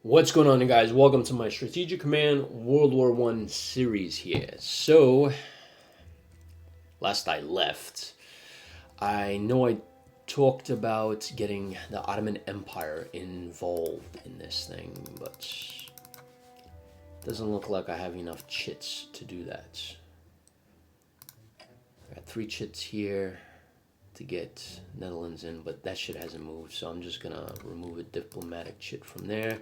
What's going on, you guys? Welcome to my Strategic Command World War One series here. So, last I left, I know I talked about getting the Ottoman Empire involved in this thing, but it doesn't look like I have enough chits to do that. I got 3 chits here to get Netherlands in, but that shit hasn't moved, so I'm just gonna remove a diplomatic chit from there.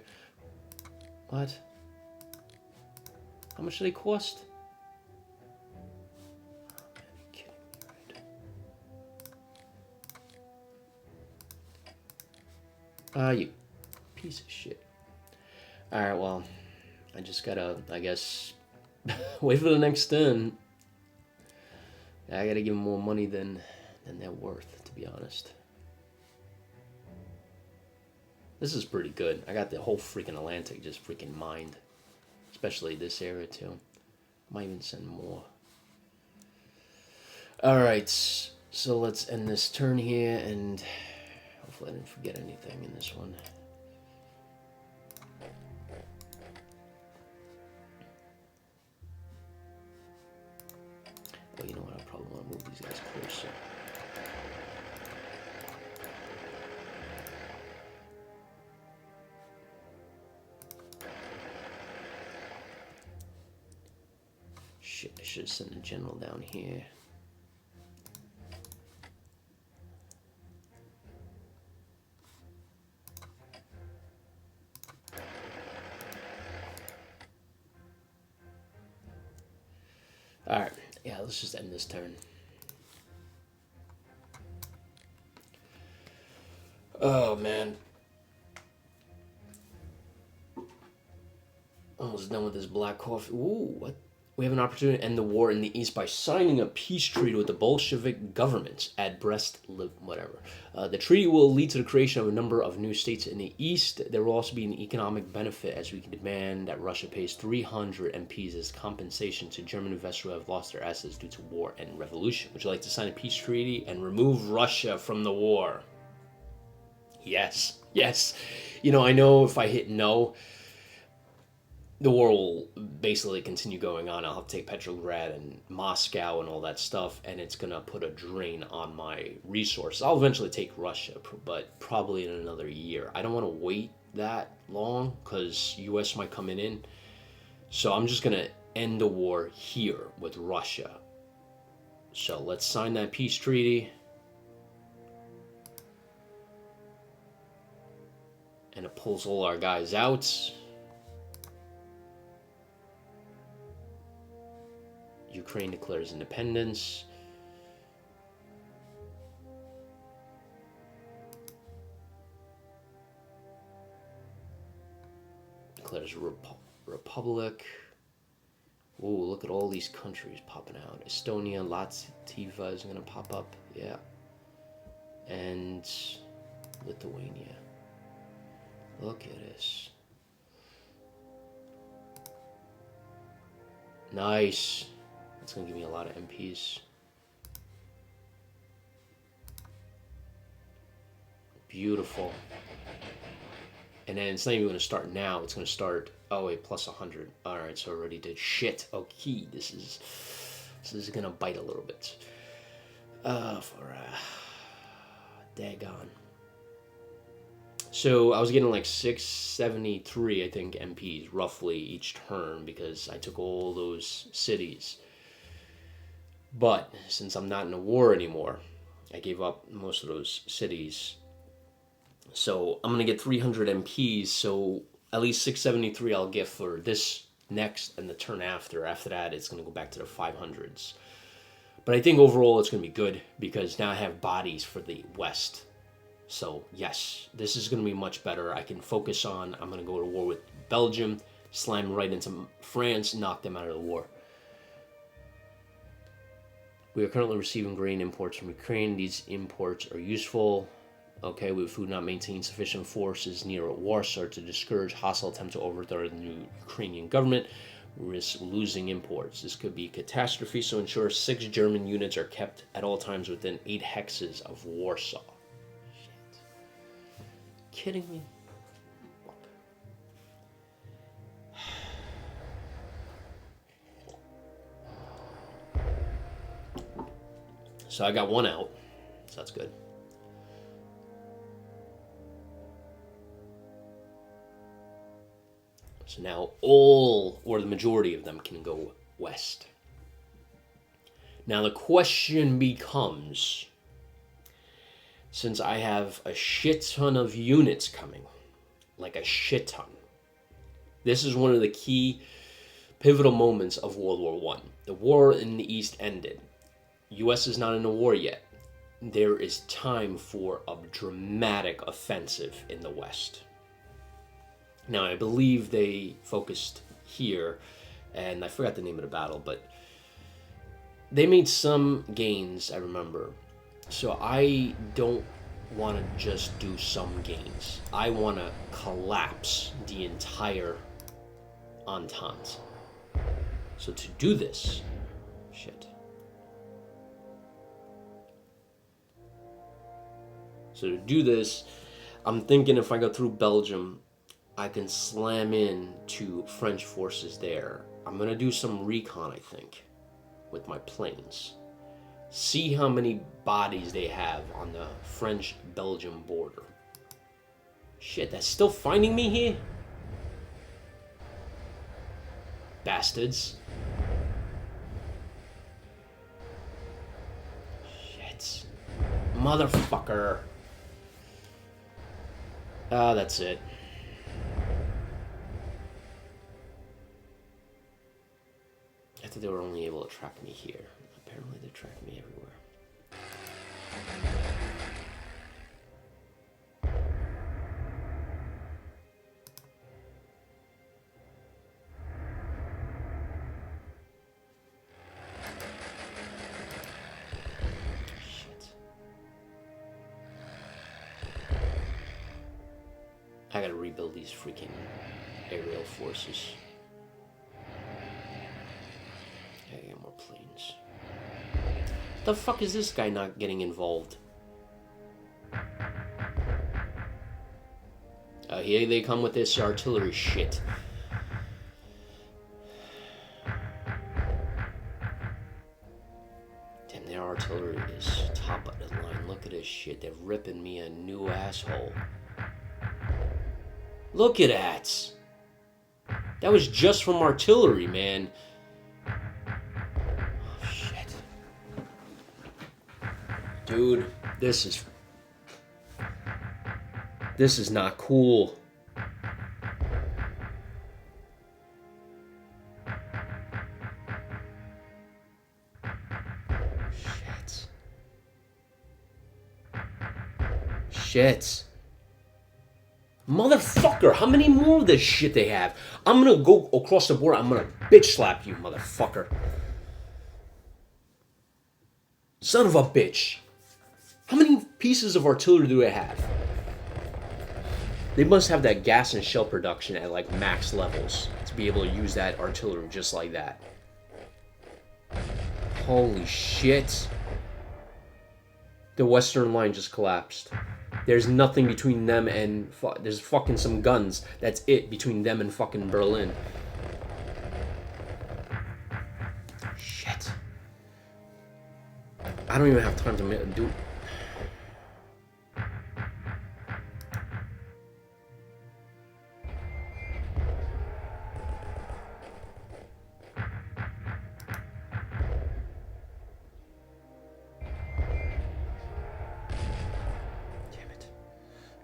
What? How much do they cost? Oh, man, are you kidding me, right? You piece of shit. Alright, well, I just gotta, I guess, wait for the next turn. I gotta give them more money than they're worth, to be honest. This is pretty good. I got the whole freaking Atlantic just freaking mined. Especially this area, too. Might even send more. Alright, so let's end this turn here, and hopefully I didn't forget anything in this one. Well, you know what? I probably want to move these guys closer. Shit, I should have sent a general down here. Alright, yeah, let's just end this turn. Oh, man. Almost done with this black coffee. Ooh, what? We have an opportunity to end the war in the East by signing a peace treaty with the Bolshevik government at Brest, whatever. The treaty will lead to the creation of a number of new states in the East. There will also be an economic benefit as we can demand that Russia pays 300 MPs as compensation to German investors who have lost their assets due to war and revolution. Would you like to sign a peace treaty and remove Russia from the war? Yes, yes. You know, I know if I hit no, the war will basically continue going on. I'll have to take Petrograd and Moscow and all that stuff, and it's gonna put a drain on my resources. I'll eventually take Russia, but probably in another year. I don't want to wait that long because U.S. might come in. So I'm just gonna end the war here with Russia. So let's sign that peace treaty. And it pulls all our guys out. Ukraine declares independence. Declares republic. Ooh, look at all these countries popping out. Estonia, Latvia is going to pop up. Yeah. And Lithuania. Look at this. Nice. That's going to give me a lot of MPs. Beautiful. And then it's not even going to start now. It's going to start, oh wait, plus 100. Alright, so I already did shit. Okay, this is going to bite a little bit. Daggone. So I was getting like 673, I think, MPs roughly each turn because I took all those cities. But since I'm not in a war anymore, I gave up most of those cities. So I'm going to get 300 MPs, so at least 673 I'll get for this next and the turn after. After that, it's going to go back to the 500s. But I think overall it's going to be good because now I have bodies for the West. So yes, this is going to be much better. I can focus on, I'm going to go to war with Belgium, slam right into France, knock them out of the war. We are currently receiving grain imports from Ukraine. These imports are useful. Okay, we have food not maintain sufficient forces near Warsaw to discourage hostile attempt to overthrow the new Ukrainian government. We risk losing imports. This could be a catastrophe, so ensure 6 German units are kept at all times within 8 hexes of Warsaw. Shit. Kidding me? So I got one out. So that's good. So now all, or the majority of them, can go west. Now the question becomes, since I have a shit ton of units coming, like a shit ton, this is one of the key pivotal moments of World War One. The war in the East ended. U.S. is not in a war yet. There is time for a dramatic offensive in the West. Now, I believe they focused here, and I forgot the name of the battle, but they made some gains, I remember. So I don't want to just do some gains. I want to collapse the entire Entente. So to do this, shit. So to do this, I'm thinking if I go through Belgium, I can slam in to French forces there. I'm gonna do some recon, I think, with my planes. See how many bodies they have on the French-Belgium border. Shit, that's still finding me here? Bastards. Shit. Motherfucker. Ah, that's it. I thought they were only able to track me here. Apparently they track me everywhere. Shit. I gotta rebuild these freaking aerial forces. I get more planes. The fuck is this guy not getting involved? Here they come with this artillery shit. Damn, their artillery is top of the line. Look at this shit. They're ripping me a new asshole. Look at that. That was just from artillery, man. Oh, shit. Dude, this is not cool. Shit. Motherfucker, how many more of this shit they have? I'm gonna go across the board. I'm gonna bitch slap you, motherfucker. Son of a bitch. How many pieces of artillery do they have? They must have that gas and shell production at like max levels to be able to use that artillery just like that. Holy shit. The Western line just collapsed. There's nothing between them and... There's fucking some guns. That's it between them and fucking Berlin. Shit. I don't even have time to do...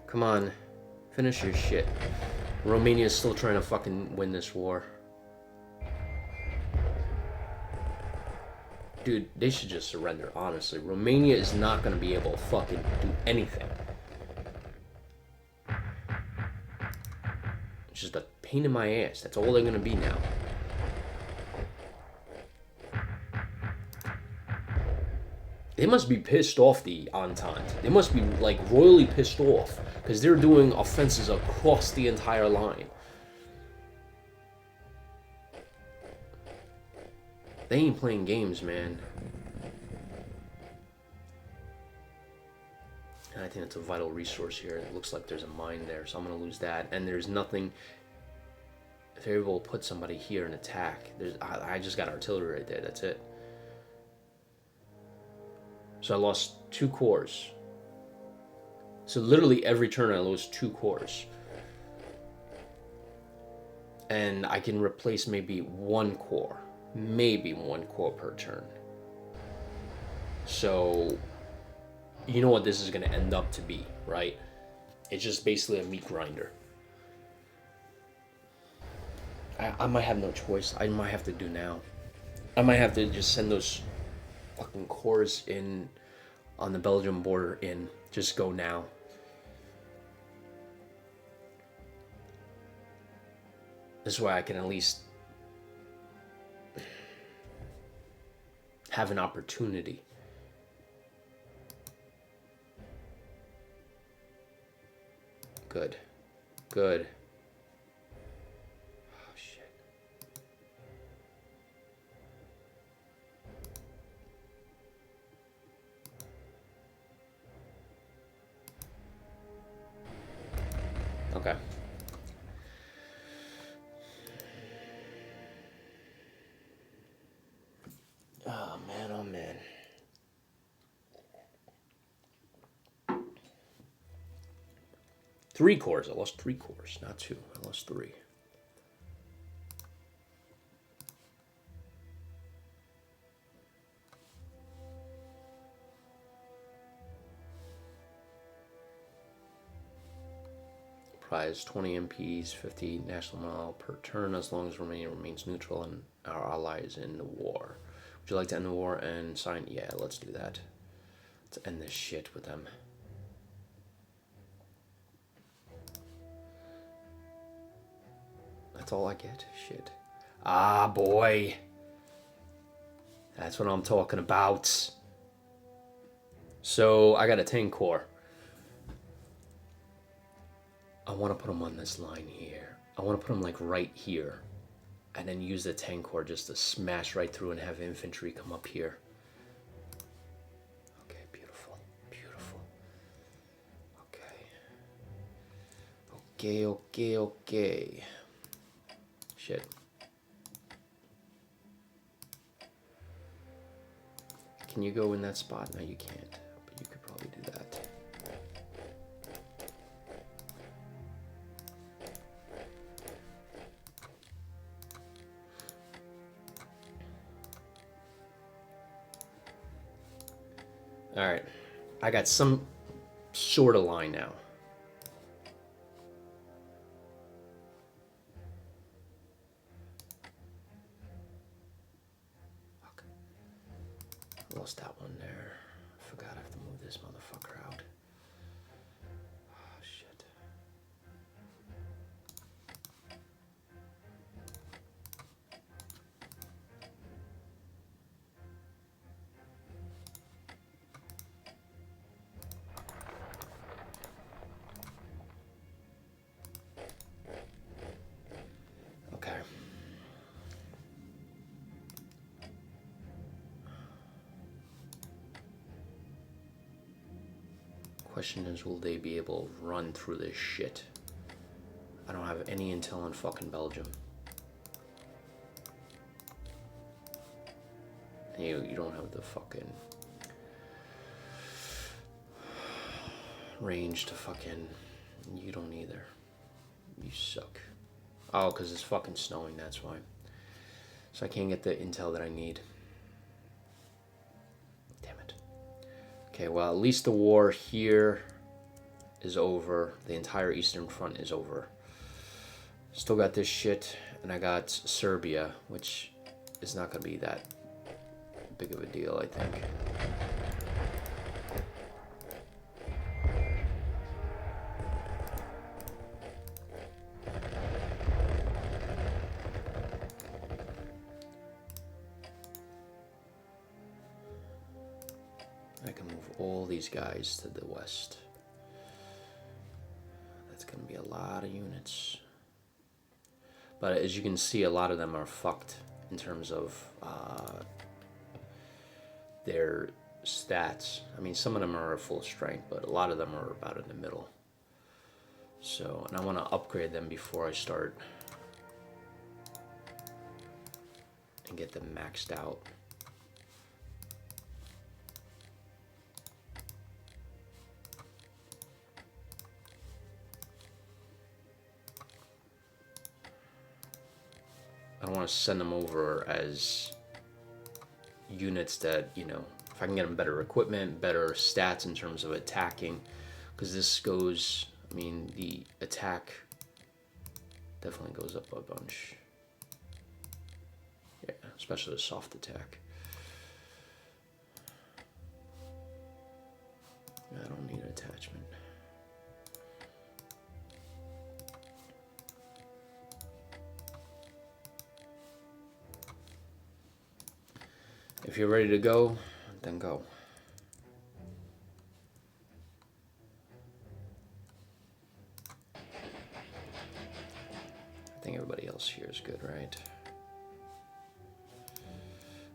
Come on, finish your shit. Romania's still trying to fucking win this war. Dude, they should just surrender, honestly. Romania is not gonna be able to fucking do anything. It's just a pain in my ass. That's all they're gonna be now. They must be pissed off, the Entente. They must be, like, royally pissed off. Because they're doing offenses across the entire line. They ain't playing games, man. And I think it's a vital resource here. It looks like there's a mine there, so I'm going to lose that. And there's nothing... If they're able to put somebody here and attack, I just got artillery right there. That's it. So I lost 2 cores. So literally every turn I lose 2 cores. And I can replace maybe 1 core. Maybe 1 core per turn. So you know what this is going to end up to be, right? It's just basically a meat grinder. I might have no choice. I might have to do now. I might have to just send those fucking cores in on the Belgium border in. Just go now. This way I can at least have an opportunity. Good. Good. Oh, shit. Okay. Oh, man, oh, man. Three cores. I lost 3 cores, not 2. I lost 3. Prize 20 MPs, 50 national morale per turn as long as Romania remains neutral and our allies in the war. Would you like to end the war and sign? Yeah, let's do that. Let's end this shit with them. That's all I get? Shit. Ah, boy. That's what I'm talking about. So, I got a 10 core. I want to put them on this line here. I want to put them like right here. And then use the 10 core just to smash right through and have infantry come up here. Okay, beautiful. Beautiful. Okay. Okay. Shit. Can you go in that spot? No, you can't. But you could probably do that. Alright. I got some sort of line now. Fuck. Lost that one there. I forgot I have to move this motherfucker out. Oh, shit. Okay. Question is, will they be able to run through this shit? I don't have any intel on fucking Belgium. And you don't have the fucking range to fucking... You don't either. You suck. Oh, because it's fucking snowing, that's why. So I can't get the intel that I need. Damn it. Okay, well, at least the war here is over. The entire Eastern Front is over. Still got this shit, and I got Serbia, which is not going to be that big of a deal, I think. I can move all these guys to the west. That's going to be a lot of units. But as you can see, a lot of them are fucked in terms of their stats. I mean, some of them are at full strength, but a lot of them are about in the middle. So, and I want to upgrade them before I start and get them maxed out. I don't want to send them over as units that, you know, if I can get them better equipment, better stats in terms of attacking, because this goes, I mean, the attack definitely goes up a bunch. Yeah, especially the soft attack. I don't need an attachment. If you're ready to go, then go. I think everybody else here is good, right?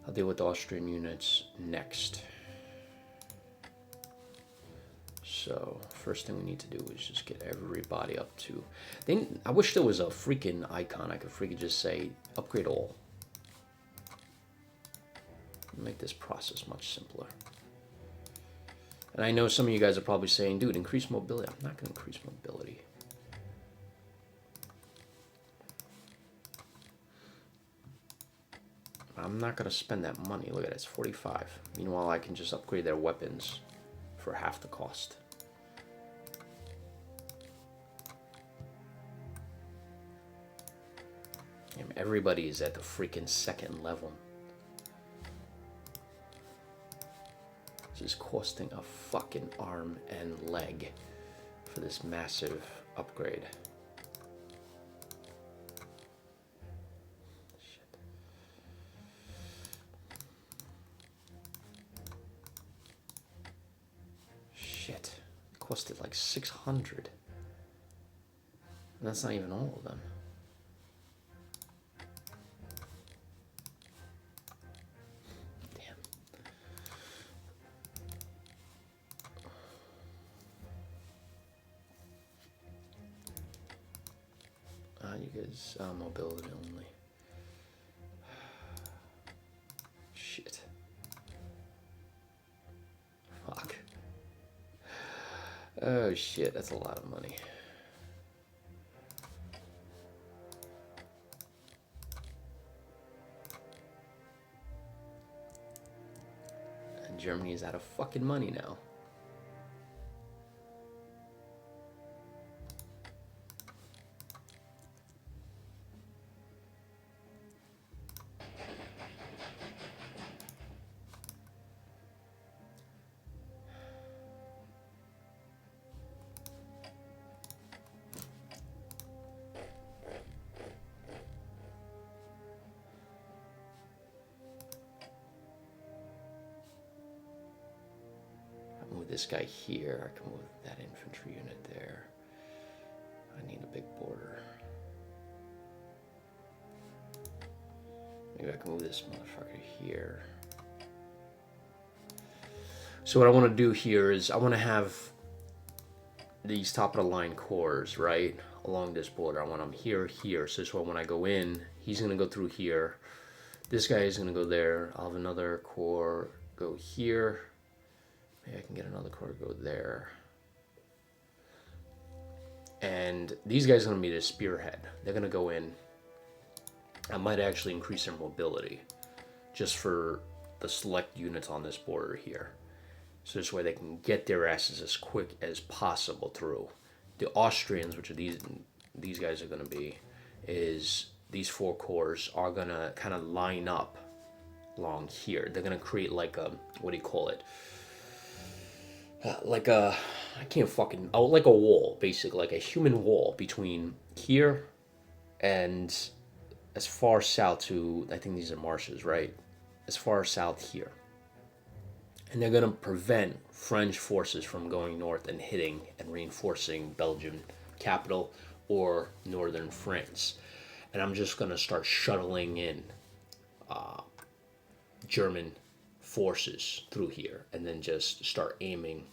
I'll deal with the Austrian units next. So first thing we need to do is just get everybody up to. I wish there was a freaking icon I could freaking just say upgrade all. Make this process much simpler. And I know some of you guys are probably saying, dude, increase mobility. I'm not going to increase mobility. I'm not going to spend that money. Look at it, it's 45. Meanwhile, I can just upgrade their weapons for half the cost. And everybody is at the freaking second level. This is costing a fucking arm and leg for this massive upgrade. Shit. It costed like 600. And that's not even all of them. You guys, mobility only. Shit. Fuck. Oh shit, that's a lot of money. And Germany is out of fucking money now. This guy here, I can move that infantry unit there. I need a big border. Maybe I can move this motherfucker here. So what I want to do here is I want to have these top of the line corps, right, along this border. I want them here, here. So this way when I go in, he's going to go through here. This guy is going to go there. I'll have another corps go here. Maybe I can get another corps to go there. And these guys are going to be the spearhead. They're going to go in. I might actually increase their mobility just for the select units on this border here. So this way they can get their asses as quick as possible through. The Austrians, which are these guys are going to be, is these four corps are going to kind of line up along here. They're going to create like a, what do you call it? Like a, I can't fucking, oh, like a wall, basically, like a human wall between here and as far south to, I think these are marshes, right? As far south here. And they're going to prevent French forces from going north and hitting and reinforcing Belgian capital or northern France. And I'm just going to start shuttling in German forces through here and then just start aiming.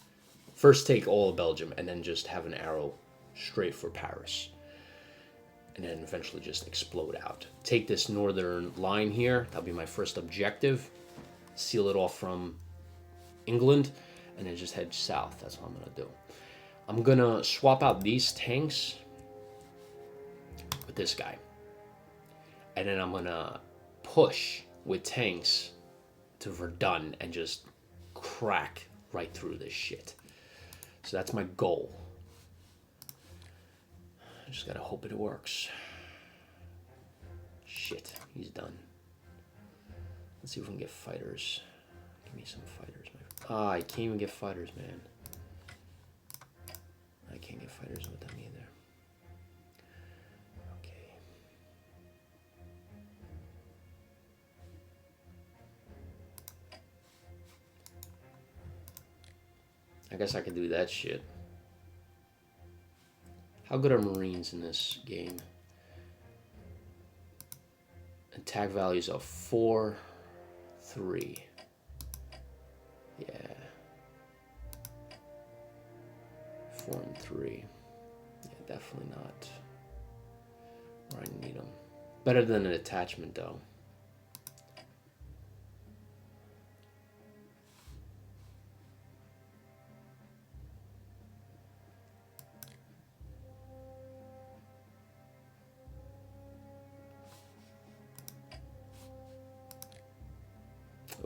First take all of Belgium and then just have an arrow straight for Paris. And then eventually just explode out. Take this northern line here. That'll be my first objective. Seal it off from England and then just head south. That's what I'm going to do. I'm going to swap out these tanks with this guy. and then I'm gonna push with tanks to Verdun and just crack right through this shit. So that's my goal. I just gotta hope it works. Shit, he's done. Let's see if we can get fighters. Give me some fighters. I can't even get fighters, man. I can't get fighters with them either. Okay. I guess I could do that shit. How good are Marines in this game? Attack values of 4, 3. Yeah. 4 and 3. Yeah, definitely not where I need them. Better than an attachment, though.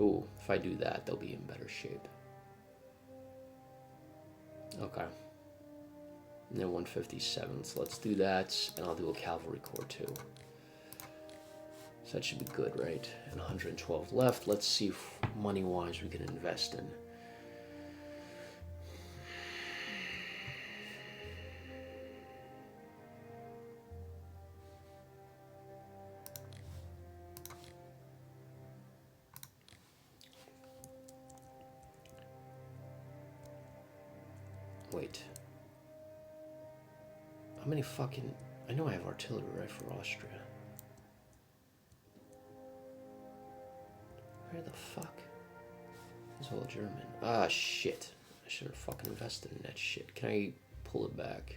Ooh, if I do that, they'll be in better shape. Okay. And then 157th. Let's do that, and I'll do a cavalry corps too. So that should be good, right? And 112 left. Let's see if money-wise we can invest in. Wait. How many fucking... I know I have artillery, right, for Austria. Where the fuck? It's all German. Ah, shit. I should have fucking invested in that shit. Can I pull it back?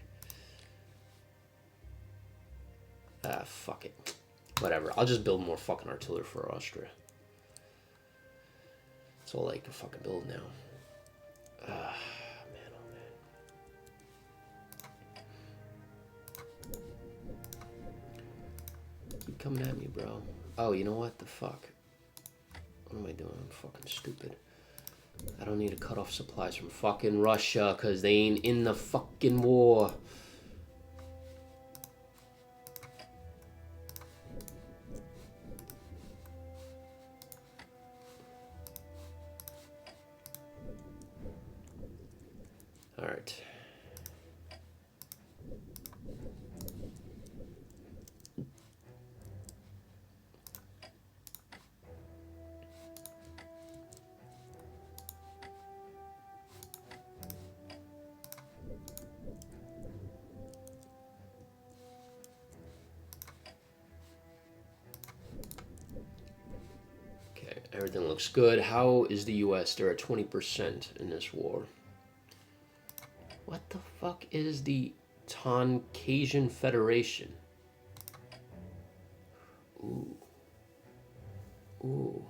Ah, fuck it. Whatever. I'll just build more fucking artillery for Austria. That's all I can fucking build now. Ah, man, oh man. Keep coming at me, bro. Oh, you know what? The fuck? What am I doing? I'm fucking stupid. I don't need to cut off supplies from fucking Russia because they ain't in the fucking war. All right. Everything looks good. How is the U.S.? They're at 20% in this war. What the fuck is the Tonkasian Federation? Ooh. Ooh.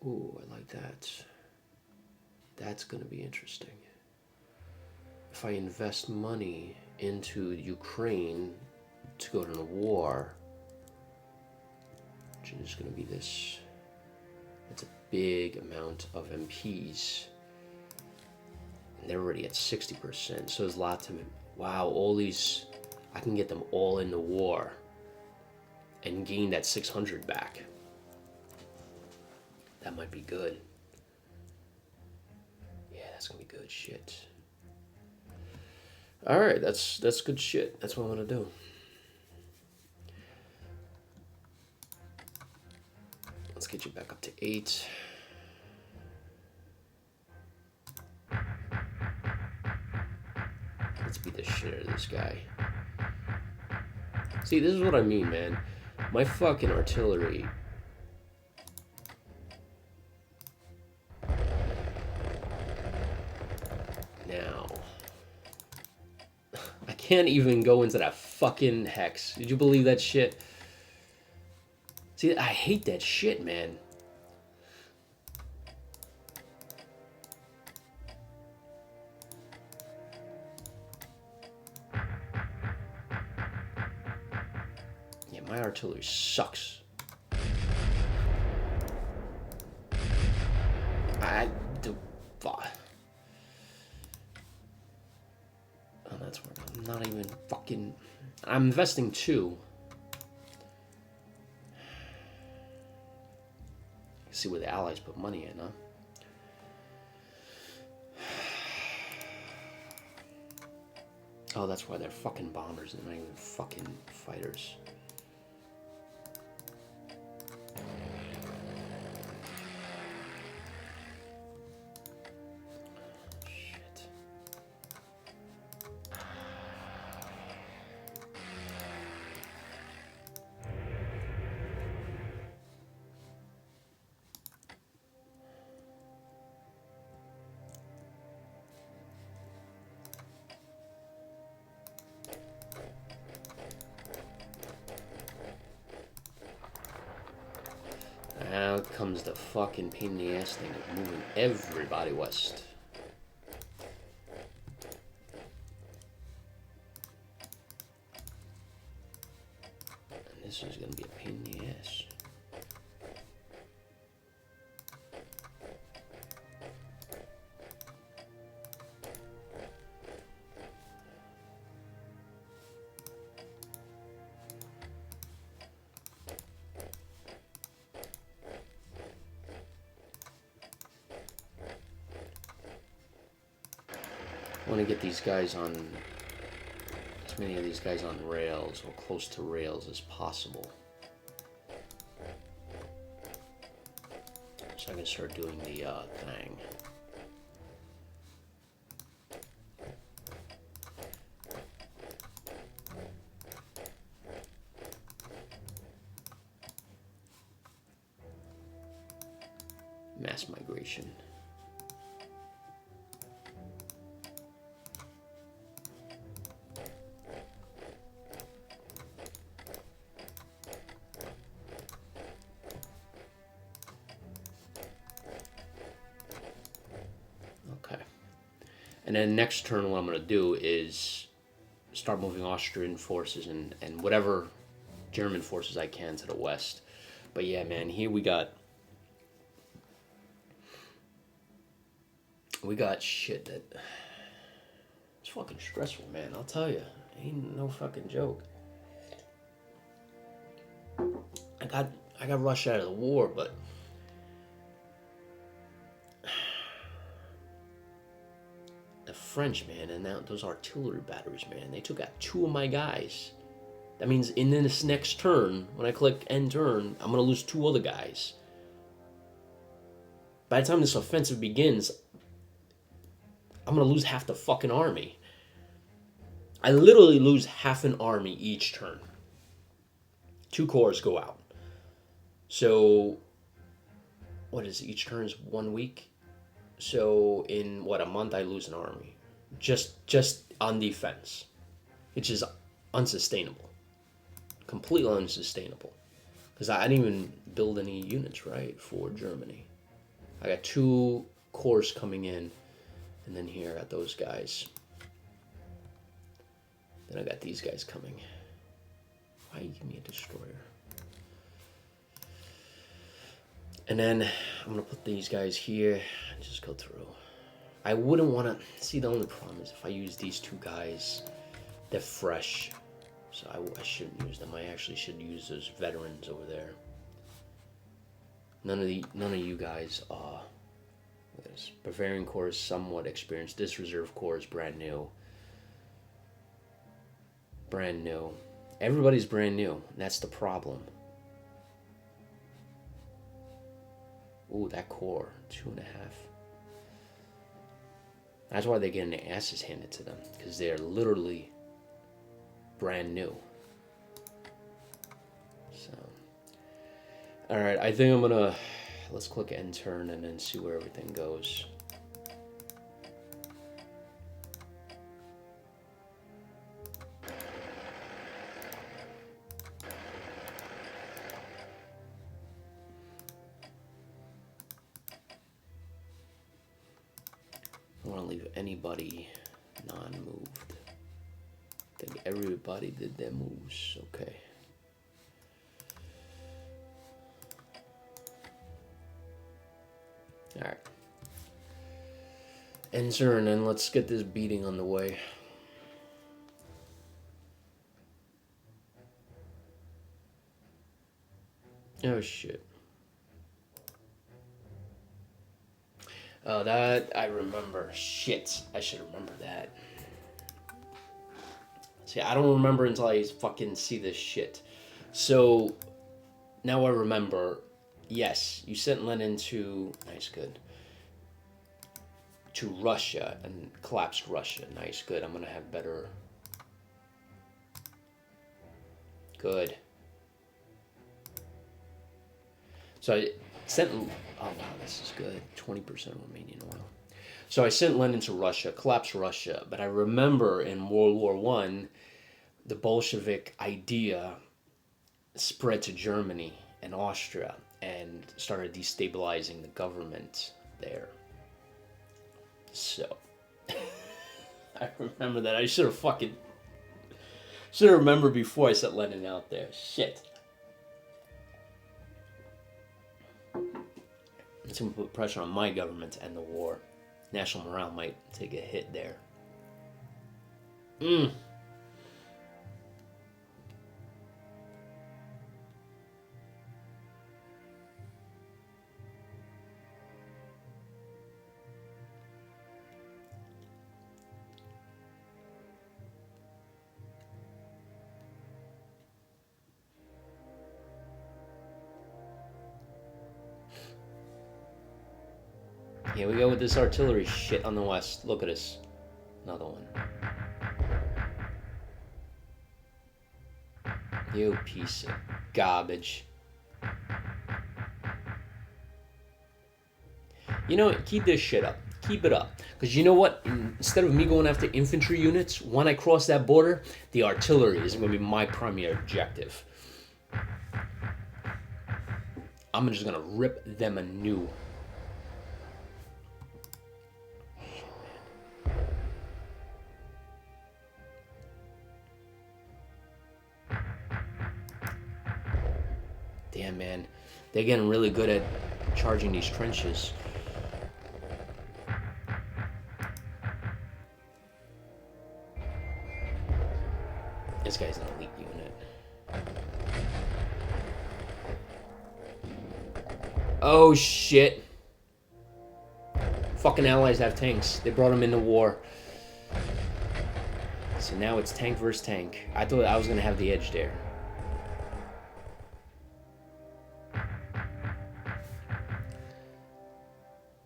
Ooh, I like that. That's going to be interesting. If I invest money into Ukraine to go to the war, which is going to be this, that's a big amount of MPs. And they're already at 60%, so there's lots of, wow, all these, I can get them all in the war and gain that 600 back. That might be good. Yeah, that's gonna be good shit. All right, that's good shit. That's what I'm gonna do. Let's get you back up to 8. Let's beat the shit out of this guy. See, this is what I mean, man. My fucking artillery. Now. I can't even go into that fucking hex. Did you believe that shit? See, I hate that shit, man. My artillery sucks. I do. Oh, that's where I'm not even fucking. I'm investing 2. See where the Allies put money in, huh? Oh, that's why they're fucking bombers. They're not even fucking fighters. Shit. Now comes the fucking pain in the ass thing of moving everybody west. And this is gonna be a pain in the ass. I want to get these guys on, as many of these guys on rails or close to rails as possible, so I can start doing the thing. Mass migration. And then next turn, what I'm going to do is start moving Austrian forces and whatever German forces I can to the west. But yeah, man, here we got shit that it's fucking stressful, man. I'll tell you, ain't no fucking joke. I got rushed out of the war, but the French, man, and now those artillery batteries, man, they took out 2 of my guys. That means in this next turn, when I click end turn, I'm gonna lose 2 other guys. By the time this offensive begins, I'm gonna lose half the fucking army. I literally lose half an army each turn. 2 corps go out. So, what is it? Each turn is 1 week? So in a month I lose an army, just on defense, which is unsustainable, completely unsustainable. Because I didn't even build any units right for Germany. I got 2 corps coming in, and then here I got those guys. Then I got these guys coming. Why you give me a destroyer? And then I'm going to put these guys here and just go through. I wouldn't want to... See, the only problem is if I use these 2 guys, they're fresh. So I shouldn't use them. I actually should use those veterans over there. None of you guys are... Look at this. Bavarian Corps is somewhat experienced. This reserve corps is brand new. Brand new. Everybody's brand new. And that's the problem. Ooh, that core, 2.5. That's why they're getting their asses handed to them, because they're literally brand new. So, all right, I think I'm gonna let's click end turn and then see where everything goes. I don't want to leave anybody non-moved. I think everybody did their moves. Okay. Enter and then let's get this beating on the way. Oh shit. Oh, that I remember. Shit, I should remember that. See, I don't remember until I fucking see this shit. So, now I remember. Yes, you sent Lenin to... Nice, good. To Russia and collapsed Russia. Nice, good. I'm gonna have better... Good. So I sent... Oh, wow, this is good. 20% Romanian oil. So I sent Lenin to Russia, collapsed Russia. But I remember in World War One, the Bolshevik idea spread to Germany and Austria and started destabilizing the government there. So, I remember that. I should have remembered before I set Lenin out there. Shit. It's going to put pressure on my government to end the war. National morale might take a hit there. Here we go with this artillery shit on the west. Look at this. Another one. You piece of garbage. You know what? Keep this shit up. Keep it up. Because you know what? Instead of me going after infantry units, when I cross that border, the artillery is going to be my primary objective. I'm just going to rip them a new. Damn, man. They're getting really good at charging these trenches. This guy's an elite unit. Oh, shit. Fucking allies have tanks. They brought them into war. So now it's tank versus tank. I thought I was going to have the edge there.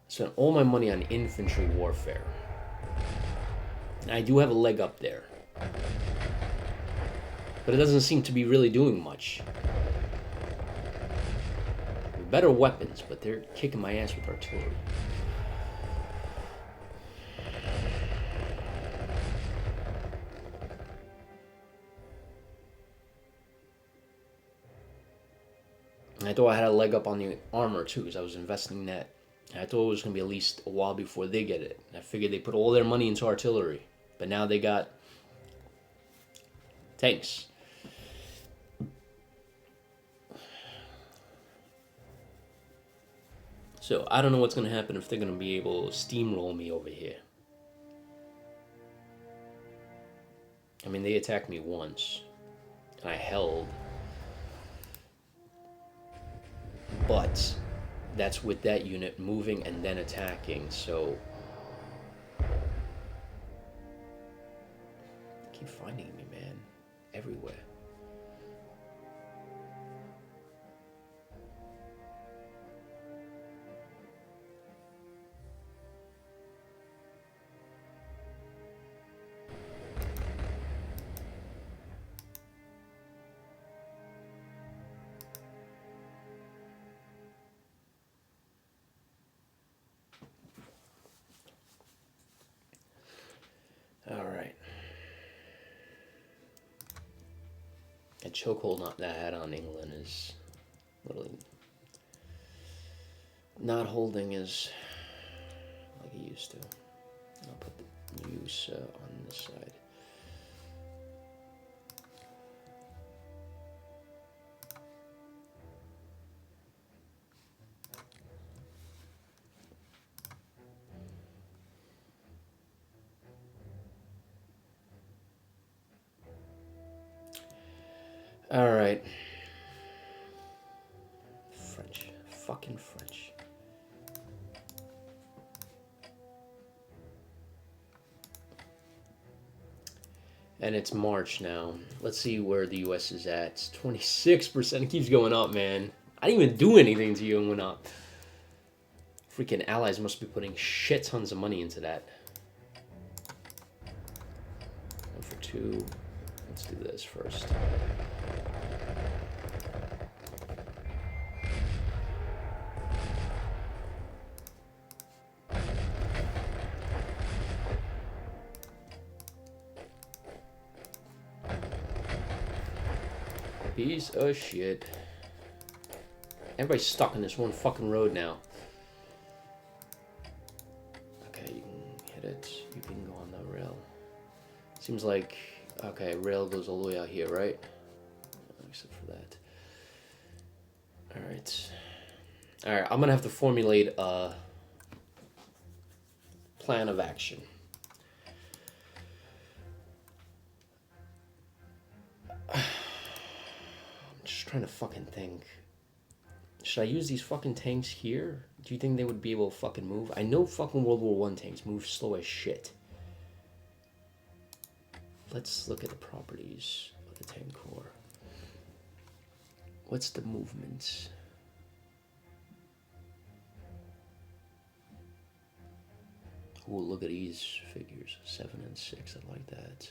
Spent all my money on infantry warfare. And I do have a leg up there. But it doesn't seem to be really doing much. Better weapons, but they're kicking my ass with artillery. And I thought I had a leg up on the armor too, because I was investing that. And I thought it was going to be at least a while before they get it. And I figured they put all their money into artillery. But now they got tanks. So I don't know what's going to happen if they're going to be able to steamroll me over here. I mean, they attacked me once. And I held. But that's with that unit moving and then attacking, so... Keep finding me, man. Everywhere. Alright. A chokehold that I had on England is literally not holding as like it used to. I'll put the use on this side. All right. French. Fucking French. And it's March now. Let's see where the U.S. is at. 26%. It keeps going up, man. I didn't even do anything to you and went up. Freaking allies must be putting shit tons of money into that. 1 for 2. Let's do this first. Piece of shit. Everybody's stuck on this one fucking road now. Okay, you can hit it. You can go on the rail. Seems like, okay, rail goes all the way out here, right? Except for that. Alright. Alright, I'm gonna have to formulate a plan of action. Trying to fucking think. Should I use these fucking tanks here? Do you think they would be able to fucking move? I know fucking World War I tanks move slow as shit. Let's look at the properties of the tank core. What's the movement? Ooh, look at these figures. 7 and 6. I like that.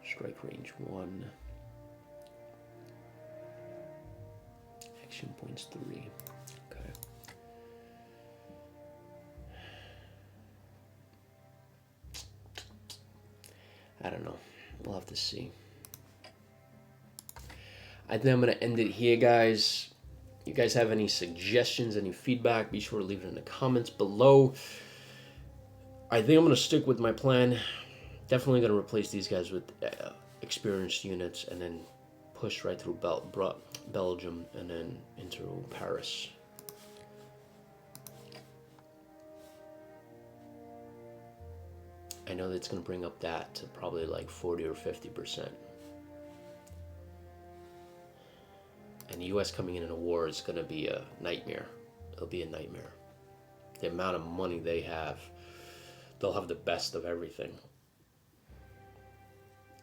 Strike range 1. Action points 3. Okay. I don't know. We'll have to see. I think I'm going to end it here, guys. You guys have any suggestions, any feedback, be sure to leave it in the comments below. I think I'm going to stick with my plan. Definitely going to replace these guys with experienced units and then push right through Belgium and then into Paris. I know that's going to bring up that to probably like 40 or 50%. And the U.S. coming in a war is going to be a nightmare. It'll be a nightmare. The amount of money they have, they'll have the best of everything.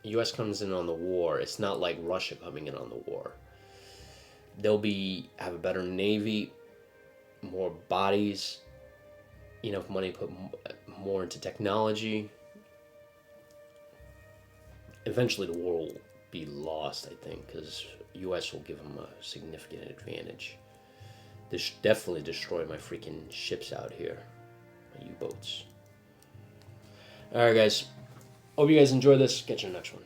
The U.S. comes in on the war. It's not like Russia coming in on the war. They'll have a better navy, more bodies, enough money to put more into technology. Eventually the war will be lost, I think, because U.S. will give them a significant advantage. This definitely destroy my freaking ships out here, my U-boats. All right, guys. Hope you guys enjoy this. Catch you in the next one.